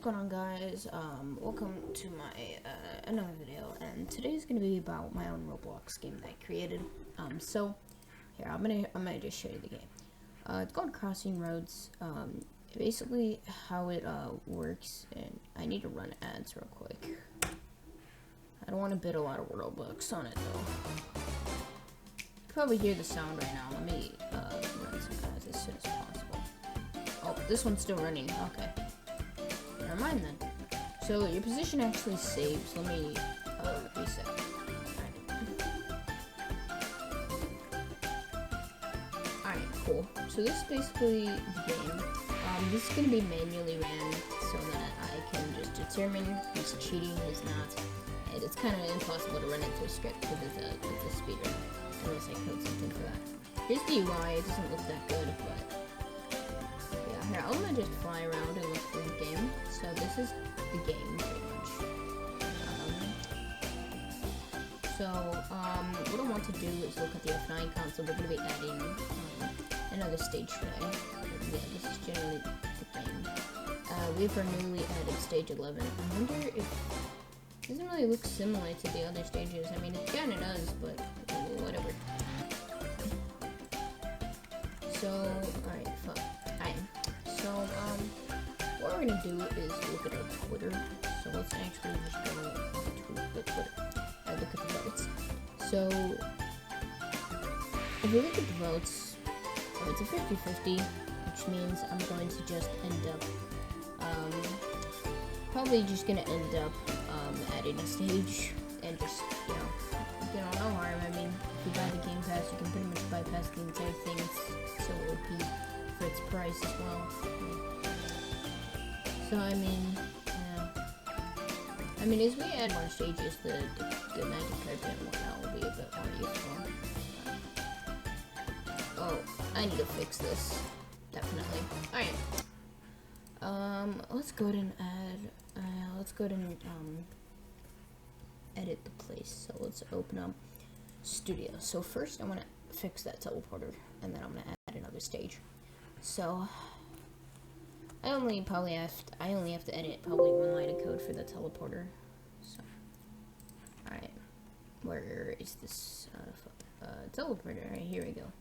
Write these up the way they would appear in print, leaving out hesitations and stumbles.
going on, guys? Welcome to my another video, and today's gonna be about my own Roblox game that I created. So here I'm gonna just show you the game. It's called Crossing Roads. Basically how it works, and I need to run ads real quick. I don't want to bid a lot of Robux on it though. You probably hear the sound right now. Let me run some ads as soon as possible. Oh, this one's still running. Okay. Never mind then. So your position actually saves. Let me reset. Alright, cool. So this is basically the game. This is gonna be manually ran so that I can just determine who's cheating, who's not. And it's kind of impossible to run into a script because it's a speedrun. Unless I code something for that. Here's the UI. It doesn't look that good, but yeah. Here, I'm gonna just fly around and look through the game. So this is the game, pretty much. What I want to do is look at the F9 console. We're gonna be adding another stage today. Yeah, this is generally the game. We have our newly added stage 11. I wonder if it doesn't really look similar to the other stages. I mean, it kinda does, but whatever. So, alright, fine. So, what we're gonna do is look at our Twitter. So let's actually just go to the Twitter and look at the votes. So, if you look at the votes, it's a 50-50, which means I'm going to just end up, probably just gonna end up, adding a stage, and just, no harm. I mean, if you buy the Game Pass, you can pretty much bypass the entire thing. It's so OP for its price as well. So, I mean, as we add more stages, the magic carpet and whatnot will be a bit more useful. Oh, I need to fix this. Definitely. Alright. Let's go ahead and edit the place. So let's open up Studio. So first I want to fix that teleporter, and then I'm going to add another stage. So I only have to edit probably one line of code for the teleporter. So, alright, where is this teleporter? Alright, here we go.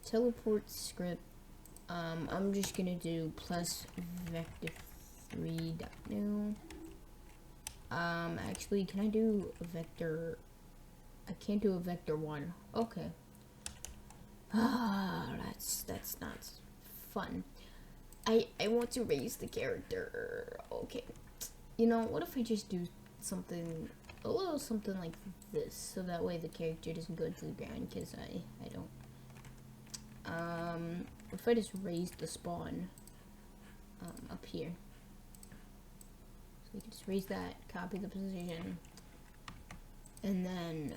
Teleport script. I'm just gonna do plus vector3.new. Actually, can I do a vector? I can't do a vector1. Okay. That's not fun. I want to raise the character. Okay. What if I just do a little something like this, so that way the character doesn't go into the ground, because I don't. If I just raise the spawn, up here. So we can just raise that, copy the position, and then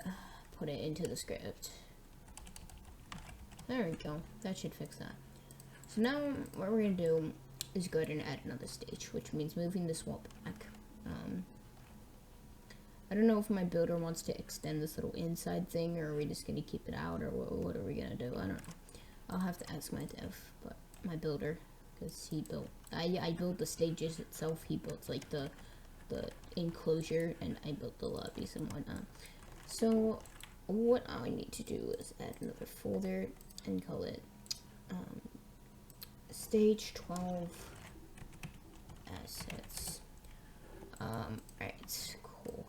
put it into the script. There we go. That should fix that. So now what we're going to do is go ahead and add another stage, which means moving this wall back. I don't know if my builder wants to extend this little inside thing, or are we just going to keep it out, or what are we going to do? I don't know. I'll have to ask my dev, but my builder, because he built, I built the stages itself, he built like the enclosure, and I built the lobbies and whatnot. So what I need to do is add another folder and call it stage 12 assets. Alright, cool.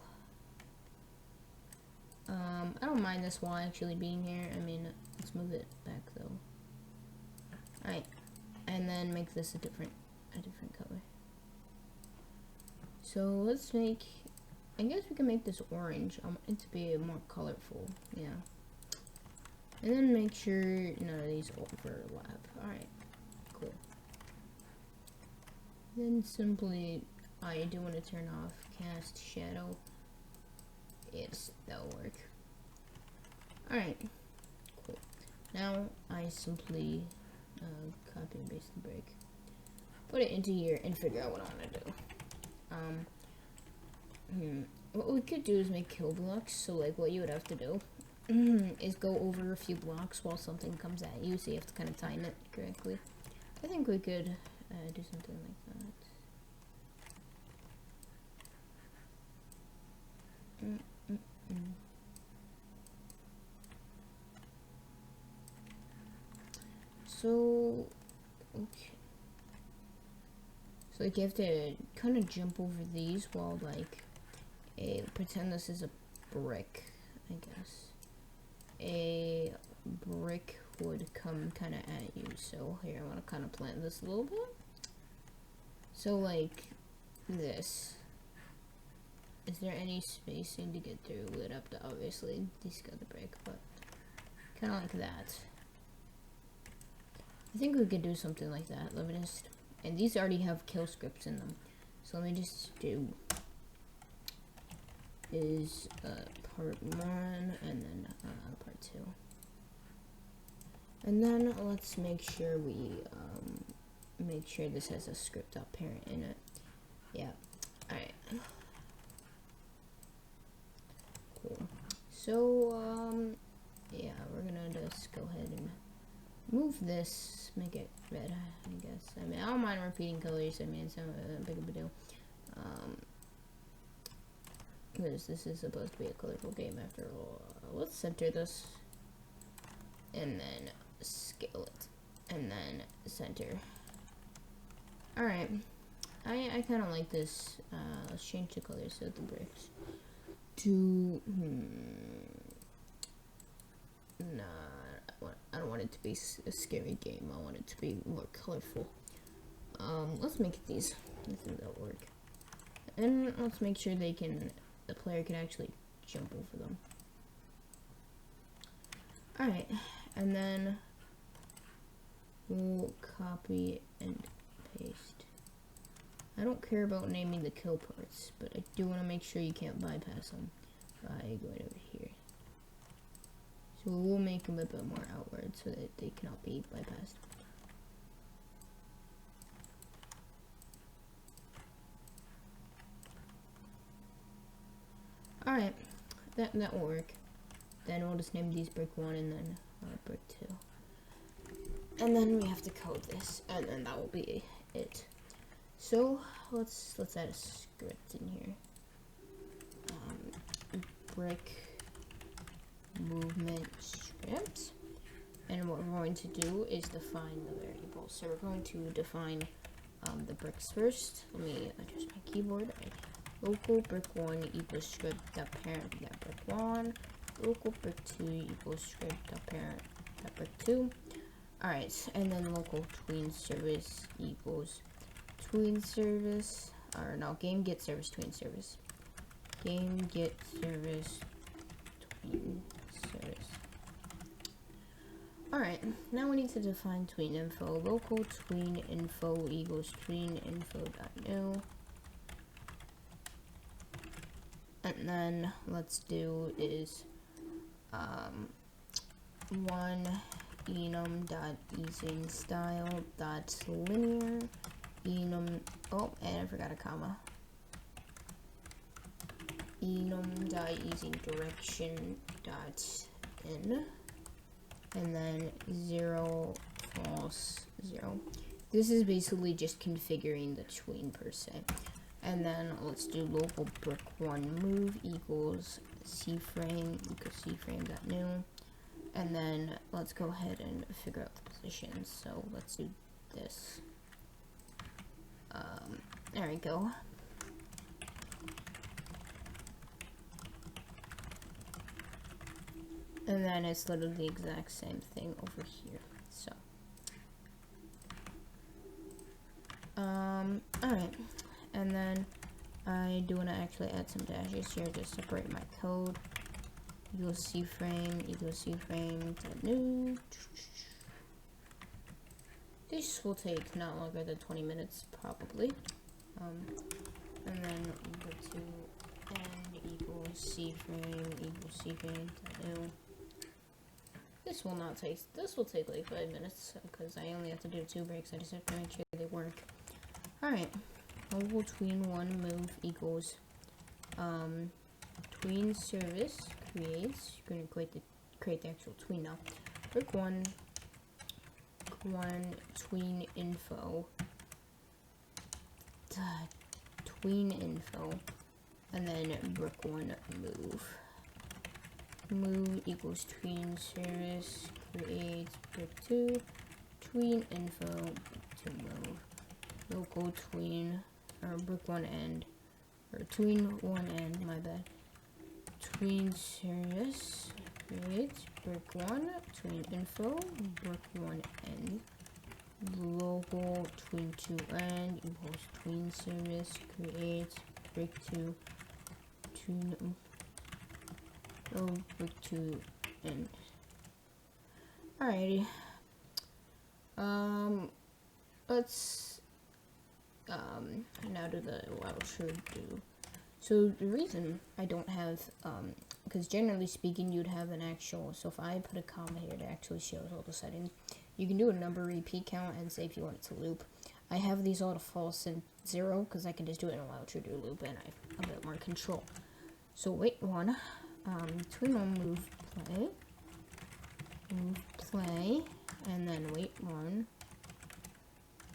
I don't mind this wall actually being here. I mean, let's move it back though. Alright, and then make this a different color. So let's make, I guess we can make this orange. I want it to be more colorful, yeah. And then make sure none of these overlap. Alright, cool. Then simply, I do want to turn off cast shadow. Yes, that'll work. Alright, cool. Now I simply copy and paste the break, put it into here, and figure out what I want to do. What we could do is make kill blocks. So like what you would have to do is go over a few blocks while something comes at you, so you have to kind of time it correctly. I think we could do something like that. So, okay. So like you have to kind of jump over these while like, pretend this is a brick, I guess. A brick would come kind of at you. So here, I want to kind of plant this a little bit. So like this. Is there any spacing to get through it up to, obviously, this got the brick, but kind of like that. I think we could do something like that. Let me just, and these already have kill scripts in them. So let me just do is part 1 and then part 2. And then let's make sure we make sure this has a script.parent in it. Yeah. Alright. Cool. So yeah, we're gonna just go ahead and move this, make it red, I guess. I mean, I don't mind repeating colors. I mean, it's not that big of a deal. Because this is supposed to be a colorful game after all. Let's center this. And then scale it. And then center. Alright. I kind of like this. Let's change the colors of the bricks. To... Nah. I don't want it to be a scary game. I want it to be more colorful. Let's make it these. I think that'll work. And let's make sure the player can actually jump over them. Alright, and then we'll copy and paste. I don't care about naming the kill parts, but I do want to make sure you can't bypass them by going over here. So we'll make them a bit more outward so that they cannot be bypassed. Alright, that will work. Then we'll just name these brick 1 and then brick 2. And then we have to code this, and then that will be it. So let's add a script in here. Brick movement script. And what we're going to do is define the variable. So we're going to define the bricks first. Let me adjust my keyboard. Local brick 1 equals script.parent that brick 1. Local brick 2 equals script.parent that brick 2. Alright, and then local tween service equals tween service, or no, game get service tween service. Game get service tween service. Alright, now we need to define tween info. Local tween info equals tween info.new. And then let's do is one enum.using style.linear enum, oh, and I forgot a comma. Enum.using direction.in, and then 0 false 0. This is basically just configuring the tween per se. And then let's do local brick 1 move equals cframe equals cframe.new. And then let's go ahead and figure out the positions. So let's do this. There we go. And then it's literally the exact same thing over here. So, alright. And then I do want to actually add some dashes here to separate my code. Equals cframe.new. This will take not longer than 20 minutes, probably. And then equal to n equals cframe.new. This will take like 5 minutes because I only have to do 2 breaks. I just have to make sure they work. Alright. Local tween 1 move equals tween service creates. You're going to create the actual tween now. Brick 1 tween info. Tween info. And then brick 1 move. Move equals tween service creates brick 2 tween info to move local tween or brick one end or tween one end, my bad. Tween serious create brick one tween info brick one end local tween two end equals tween serious create brick two tween brick two end. Alrighty. Let's now do the while true do. So the reason I don't have because generally speaking you'd have an actual, so if I put a comma here that actually shows all the settings, you can do a number repeat count and say if you want it to loop. I have these all to false and 0 because I can just do it in a while true do loop and I have a bit more control. So wait one, tween one move play, and then wait one,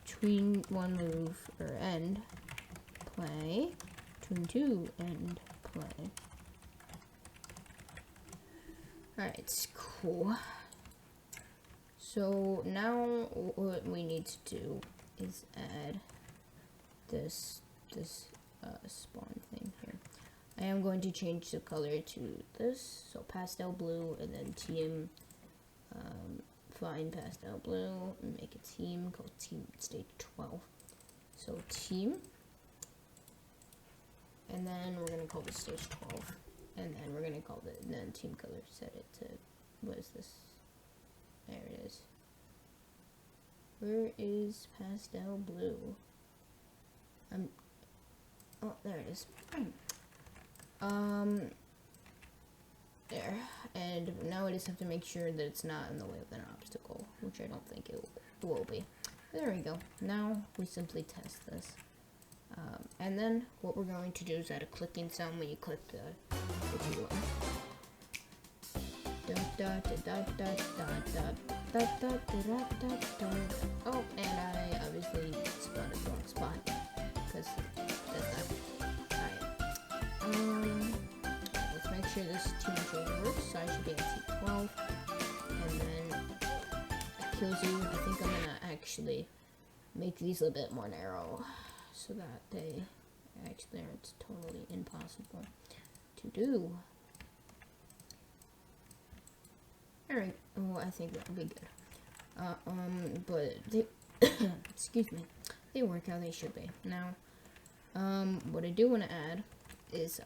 tween one move or end play, tween two end play. Alright, cool. So now what we need to do is add this spawn thing here. I am going to change the color to this, so pastel blue, and then team, find pastel blue, and make a team called team stage 12. So team, and then we're gonna call this stage 12, and then we're gonna call it, and then team color, set it to, what is this? There it is. Where is pastel blue? Oh, there it is. There. And now I just have to make sure that it's not in the way of an obstacle, which I don't think it will be. There we go. Now we simply test this. And then what we're going to do is add a clicking sound when you click the G1. Oh, and I obviously spawned at the wrong spot because that's that. Alright. Let's make sure this team change works. So I should be at T12, and then it kills you. I think I'm gonna actually make these a bit more narrow so that they actually aren't totally impossible to do. Alright, well, I think that'll be good. But they, excuse me, they work how they should be. Now, what I do want to add is,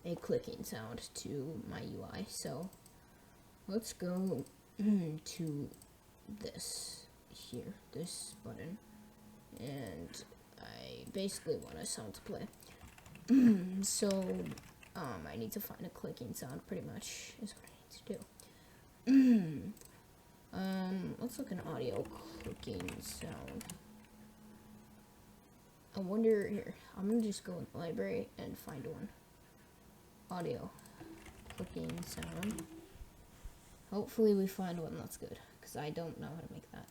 a clicking sound to my UI. So, let's go to this here, this button, and I basically want a sound to play. So, I need to find a clicking sound, pretty much, is what I need to do. Let's look at an audio clicking sound. I wonder, here, I'm gonna just go in the library and find one. Audio clicking sound. Hopefully we find one that's good, because I don't know how to make that.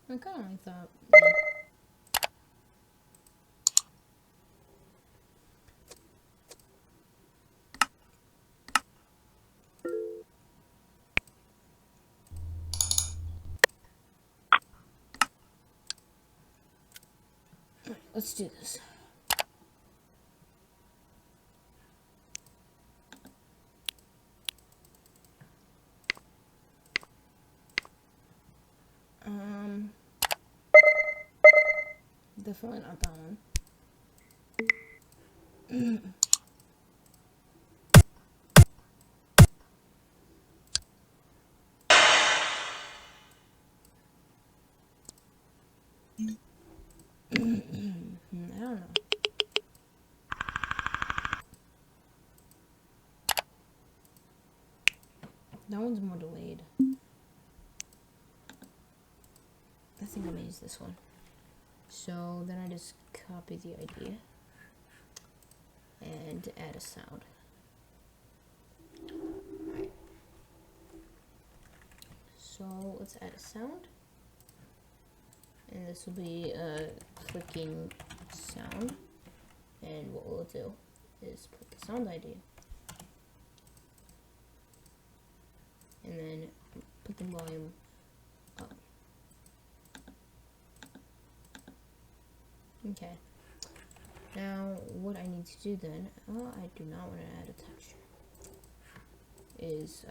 I kind of like that. Let's do this. Definitely not that one. I don't know. That one's more delayed. I think I'm gonna use this one. So then I just copy the idea and add a sound. Alright. So let's add a sound. And this will be a clicking sound. And what we'll do is put the sound ID. And then put the volume up. Okay. Now, what I need to do then, I do not want to add a texture, is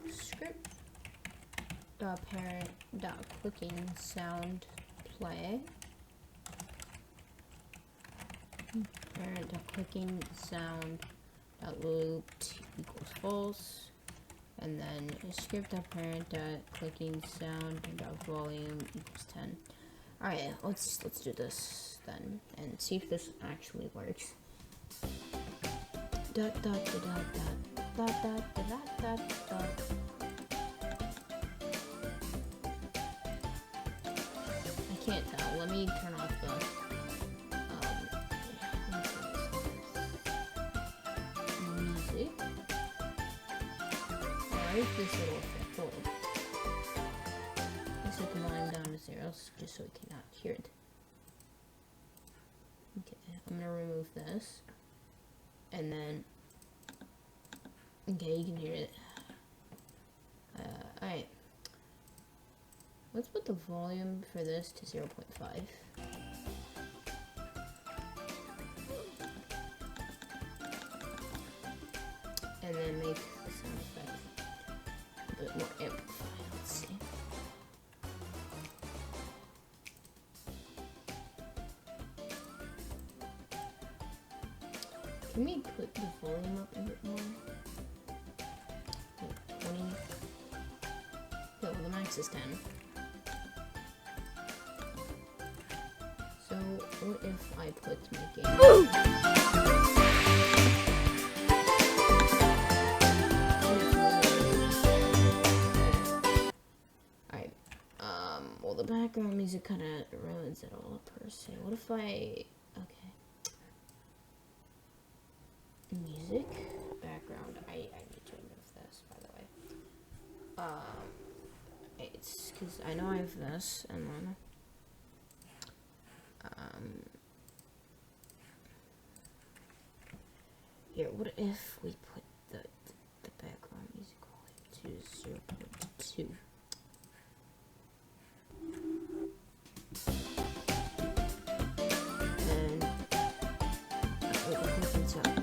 script dot parent dot clicking sound play parent dot clicking sound dot loop equals false, and then script dot parent dot clicking sound dot volume equals 10. Alright, let's do this then and see if this actually works. Dot dot dot dot dot dot dot dot dot. I can't tell. Let me turn off the music. Alright, this little effect. Hold on. Set the volume down to 0 just so we cannot hear it. Okay, I'm gonna remove this, and then okay, you can hear it. Alright, let's put the volume for this to 0.5. And then make the sound effect a bit more amplified. Let's see. Can we put the volume up a bit more? Like 20? Yeah, well, the max is 10. So, what if I put my game? Alright, well, the background music kind of ruins it all per se. What if I, okay. Music background. I need to remove this, by the way. It's because I know I have this, and then here. What if we put the background music volume to 0.2? And wait, the clicking sound.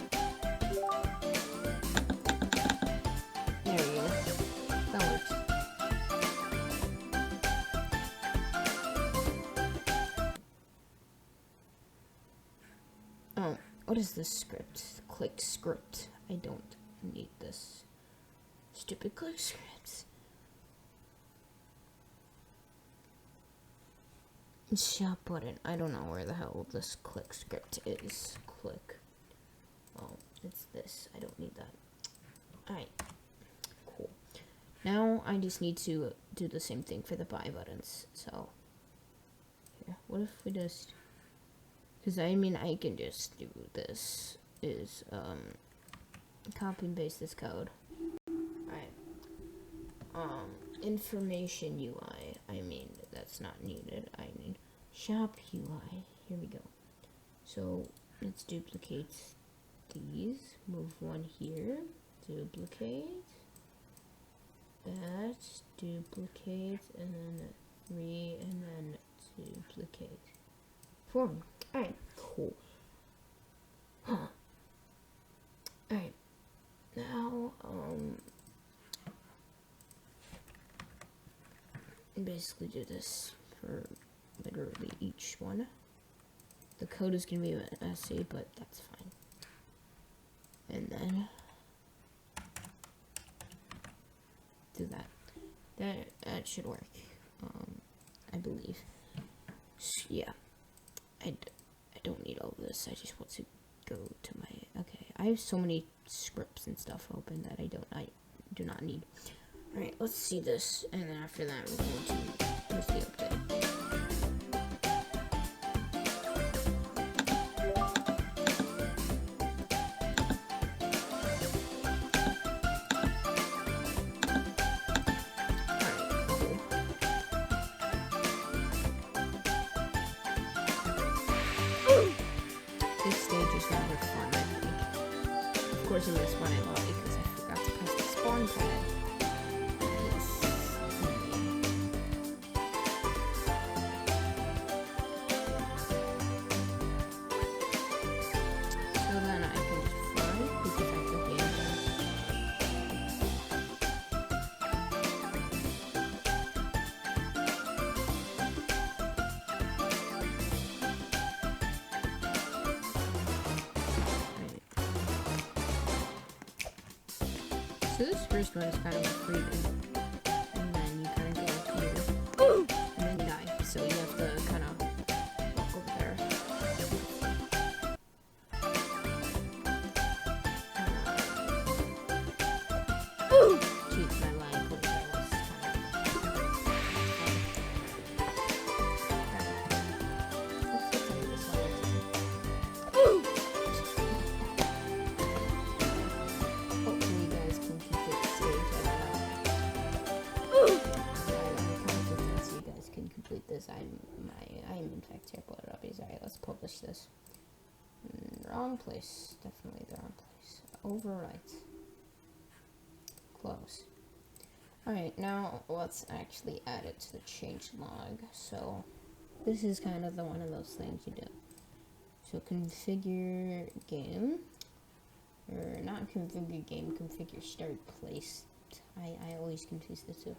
What is this script? Click script. I don't need this stupid click scripts. Shop button. I don't know where the hell this click script is. Click. Oh, it's this. I don't need that. Alright. Cool. Now I just need to do the same thing for the buy buttons. So, here. What if we just... Because I mean, I can just do this, is, copy and paste this code. Alright. Information UI, I mean, that's not needed. I need shop UI. Here we go. So, let's duplicate these. Move one here. Duplicate. That. Duplicate. And then 3. And then duplicate. 4. Alright, cool. Huh. Alright. Now, basically do this for literally each one. The code is going to be a bit messy, but that's fine. And then do that. That should work. I believe. Yeah. I don't need all of this. I just want to go to my... Okay, I have so many scripts and stuff open that I do not need. Alright, let's see this, and then after that we're going to use the update. This stage is rather fun, I think. Of course, in this one I love because I forgot to press the spawn pad. So then I can just fly because I took the So this first one is kind of a freebie, and then you kind of go up here, and then you die. So you have to kind of walk over there. Jeez, my line closed there was Let's get some of this one. Hopefully you guys can complete the stage, I don't know. I'm confident you guys can complete this. I'm in fact terrible at rubbies. Alright, let's publish this. Wrong place. Definitely the wrong place. Overwrite. Close. Alright, now let's actually add it to the change log. So this is kind of one of those things you do. So configure game. Or not configure game, configure start place. I always confuse the two.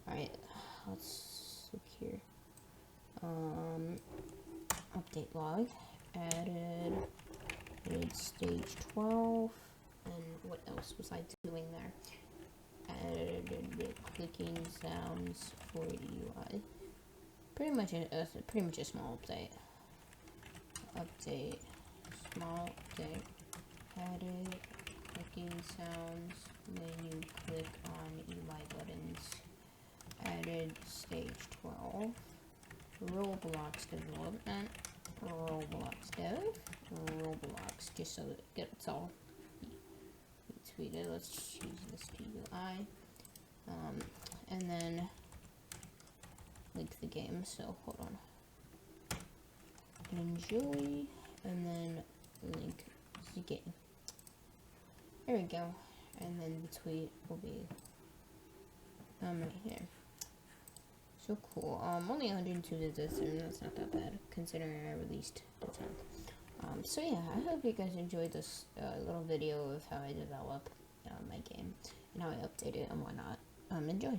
Alright, let's look here. Update log. Added stage 12. And what else was I doing there? Added clicking sounds for UI. Pretty much a small update. Small update. Added clicking sounds when you click on UI buttons. Added stage 12. Roblox development. Roblox dev. Roblox, just so that it gets all tweeted. Let's choose this GUI. And then link the game. So hold on. Enjoy, and then link the game. There we go. And then the tweet will be right here. So cool. Only 102 visits, and that's not that bad considering I released the 10th. So yeah, I hope you guys enjoyed this little video of how I develop my game and how I update it and whatnot. Enjoy.